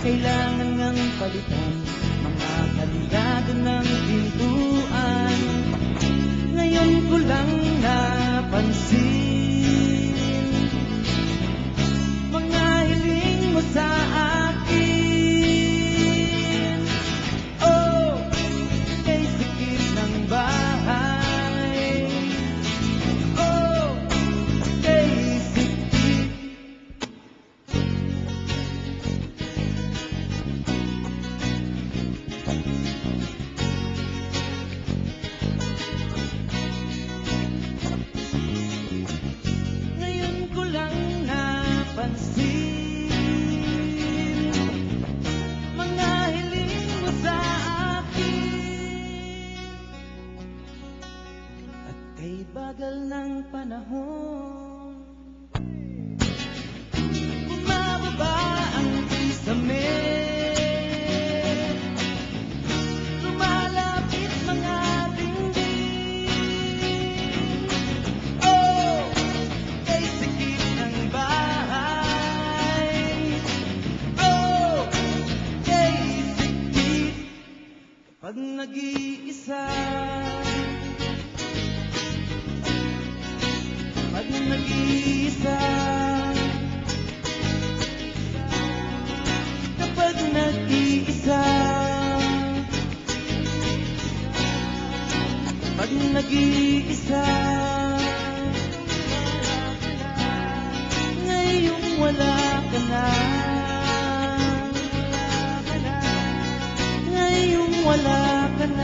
Kailangan ngang palitan mga kandado ng pintuan. Ngayon ko lang napansin mga hiling mo sa akin. Oh, kay sikip ng bahay. Oh, kay sikip. Ngayon ko lang napansin mga hiling mo sa akin. At kay bagal ng panahon, bumababa ang kisame. Lumalapit mga dingding. Oh, kay sikip ng bahay. Oh, kay sikip. Kapag nag-iisa, kapag nag-iisa, kapag nag-iisa, kapag nag-iisa, ngayong wala ka na, ngayong wala ka na.